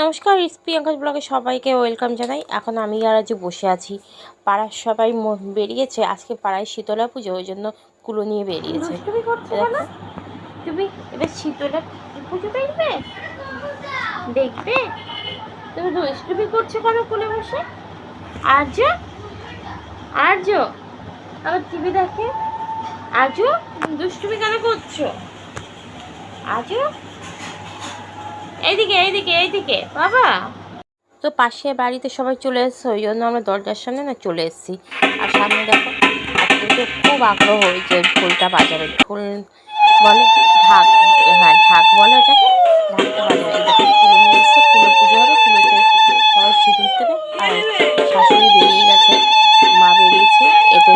নমস্কার, প্রিয়াঙ্কাস ব্লগে সবাইকে ওয়েলকাম জানাই। এখন আমি আর আজ বসে আছি। পাড়ার সবাই বেরিয়েছে, আজকে পাড়ায় শীতলা পুজো, ওই জন্য কুলো নিয়ে বেরিয়েছে। তুমি এবার শীতলা পুজো দেখবে দেখবে তুমি দুষ্টুমি করছো কেন কুলে বসে? আর্য আর্য আবার টিভি দেখে। আর্য দুষ্টুমি কেন করছো? আর্য এইদিকে এইদিকে এইদিকে বাবা। তো পাশে বাড়িতে সবাই চলে এসছে, ওই জন্য আমরা দরজার সামনে না চলে এসেছি। আর সামনে দেখো আজকে খুব আগ্রহ হয়েছে ঢোলটা বাজাবে। ঢোল বলে ঢাক, হ্যাঁ ঢাক বলে ওটাকে, ঢাকটা বাজাবে। এই দেখো কুলো নিয়ে এসছে, কুলো পুজো হবে, কুলোতে সবাই সিঁদুর দেবে। আর শাশুড়ি বেরিয়ে গেছে, মা বেরিয়েছে, এতে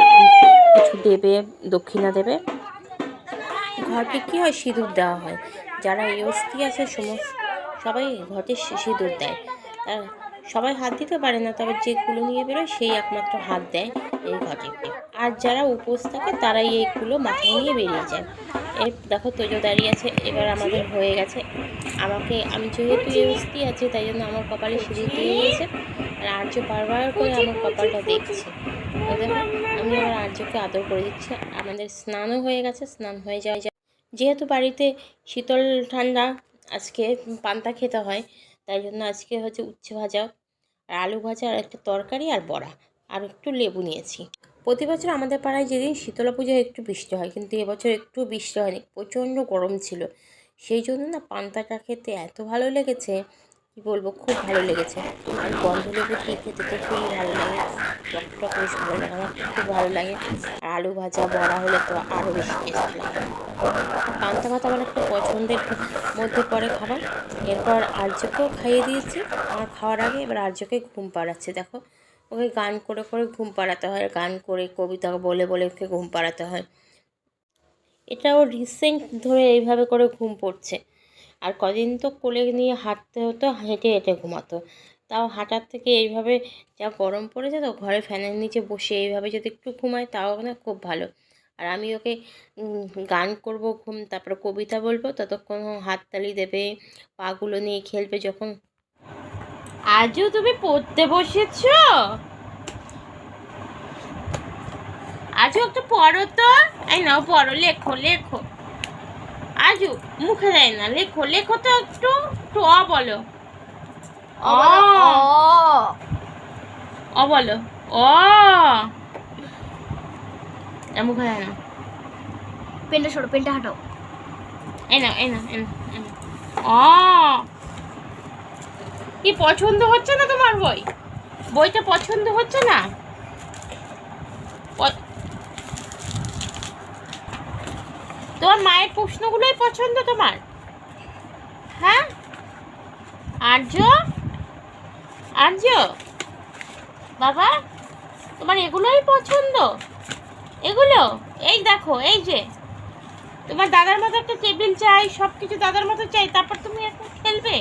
কিছু দেবে, দক্ষিণা দেবে। ঘরকে কী হয়, সিঁদুর দেওয়া হয়। যারা এই অস্থি আছে সবাই ঘটে সিঁদুর দেয়। আর সবাই হাত দিতে পারে না, তবে যে কুলো নিয়ে বেরোয় সেই একমাত্র হাত দেয় এই ঘটে। আর যারা উপোস থাকে তারাই এই কুলো মাথায় নিয়ে বেরিয়ে যায়। এই দেখো তোজো দাঁড়িয়ে আছে। এবার আমাদের হয়ে গেছে। আমি যেহেতু এই অস্থি আছে, তাই জন্য আমার কপালে সিঁদুর দিয়ে দিয়েছে। আর আর্য বারবার করে আমার কপালটা দেখছে। ওই দেখো আমি আবার আর্যকে আদর করে দিচ্ছি। আমাদের স্নানও হয়ে গেছে, স্নান হয়ে যায়। যেহেতু বাড়িতে শীতল ঠান্ডা আজকে পান্তা খেতে হয়, তাই জন্য আজকে হচ্ছে উচ্ছে ভাজা আর আলু ভাজা আর একটা তরকারি আর বড়া আর একটু লেবু নিয়েছি। প্রতি বছর আমাদের পাড়ায় যেদিন শীতলা পুজোয় একটু বৃষ্টি হয়, কিন্তু এবছর একটু বৃষ্টি হয়নি, প্রচণ্ড গরম ছিল। সেই জন্য না পান্তাটা খেতে এত ভালো লেগেছে, কী বলবো, খুব ভালো লেগেছে। আর গন্ধ লেবু দিয়ে খেতে তো খুবই ভালো লাগে, টকটক বেশ ভালো লাগে, আমার খুব ভালো লাগে। আর আলু ভাজা বড়া হলে তো আরও বেশি টেস্টি লাগে। পান্তা ভাত আমার একটা পছন্দের মধ্যে পড়ে খাবার। এরপর আর্যকেও খাইয়ে দিয়েছি আমার খাওয়ার আগে। এবার আর্যকে ঘুম পাড়াচ্ছে। দেখো ওকে গান করে করে ঘুম পাড়াতে হয়, গান করে কবিতা বলে বলে ওকে ঘুম পাড়াতে হয়। এটা ওর রিসেন্ট ধরে এইভাবে করে ঘুম পড়ছে। আর কদিন তো কোলে নিয়ে হাঁটতে হতো, হেঁটে হেঁটে ঘুমাতো। তাও হাঁটার থেকে এইভাবে যা গরম পড়েছে, তো ঘরে ফ্যানের নিচে বসে এইভাবে যদি একটু ঘুমায় তাও না খুব ভালো। আর আমি ওকে গান করব, তারপরে কবিতা বলবো, ততক্ষণ হাততালি দেবে, পাগুলো নিয়ে খেলবে। যখন আজও তুমি পড়তে বসেছ, আজও একটু পড়ো তো। এই নাও পড়ো, লেখো লেখো। আজও মুখে দেয় না, লেখো লেখো তো একটু একটু অ বলো, অ অ বলো, অ মুখে দেয় না। পেনটা সরো, পেনটা হাঁটাও। এই না এই না এই না। অ কি পছন্দ হচ্ছে না তোমার বইটা পছন্দ হচ্ছে না? তোমার মায়ের প্রশ্নগুলোই পছন্দ তোমার? হ্যাঁ আর্য, আর্য বাবা, তোমার এগুলোই পছন্দ? এগুলো এই দেখো, এই যে তোমার দাদার মতো একটা টেবিল চাই, সব কিছু দাদার মতো চাই, তারপর তুমি এখন খেলবে?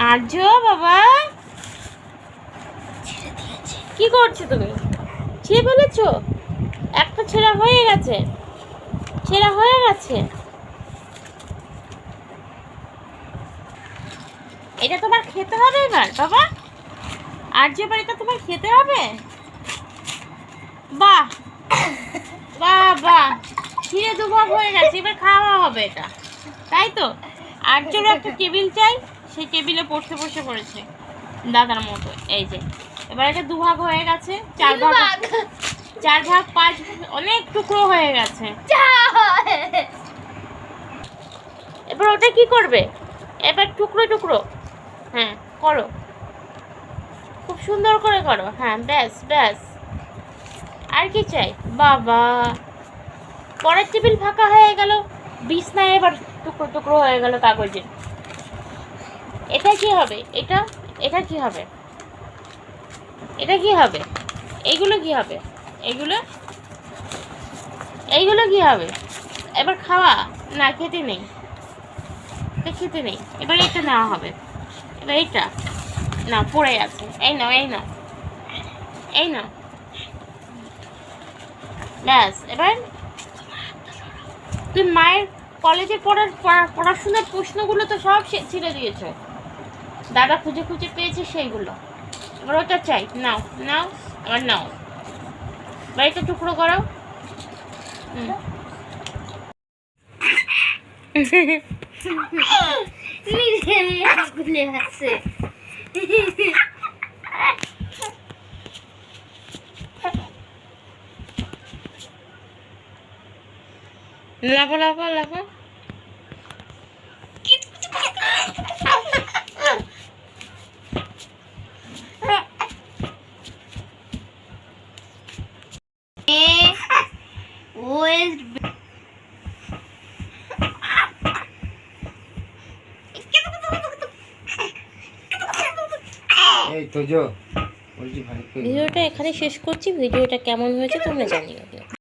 আর্য বাবা কি করছো তুমি? ছিঁড়ে ফেলেছো? একটা ছেঁড়া হয়ে গেছে, ছেঁড়া হয়ে গেছে। এটা তোমার খেতে হবে এবার বাবা? আর্য এবার এটা তোমার খেতে হবে? বাহ বাহ বাহ, ছিঁড়ে দুভাগ হয়ে গেছে, এবার খাওয়া হবে এটা, তাই তো? আর্যর একটা টেবিল চাই, সেই টেবিলে পড়তে বসে পড়েছে দাদার মতো। এই যে এবার এটা দুভাগ হয়ে গেছে, চার ভাগ পাঁচ, অনেক টুকরো হয়ে গেছে। এবার ওটা কি করবে? এবার টুকরো টুকরো, হ্যাঁ করো, খুব সুন্দর করে করো। হ্যাঁ ব্যাস ব্যাস, আর কি চাই বাবা? পরের টেবিল ফাঁকা হয়ে গেল, বিছনায় এবার টুকরো টুকরো হয়ে গেল কাগজে। এটা কি হবে? এটা কি হবে? এটা কি হবে? এইগুলো কি হবে? এইগুলো কি হবে? এবার খাওয়া না, খেতে নেই, এটা খেতে নেই। এবার এটা নেওয়া হবে, এবার এইটা না পড়ে আছে। এই নাও এই নাও এই নাও, ব্যাস। এবার তুমি মায়ের কলেজে পড়াশোনার প্রশ্নগুলো তো সব ছেড়ে দিয়েছো। দাদা খুঁজে খুঁজে পেয়েছে সেইগুলো। এবার ওটা চাই, নাও নাও, আবার নাও, বাড়িটা টুকরো করো। খুলে আছে। Lafont Lafont Lafont. এই তো জো বলছি ভাই ভিডিওটা এখানে শেষ করছি। ভিডিওটা কেমন হয়েছে তোমরা জানিও।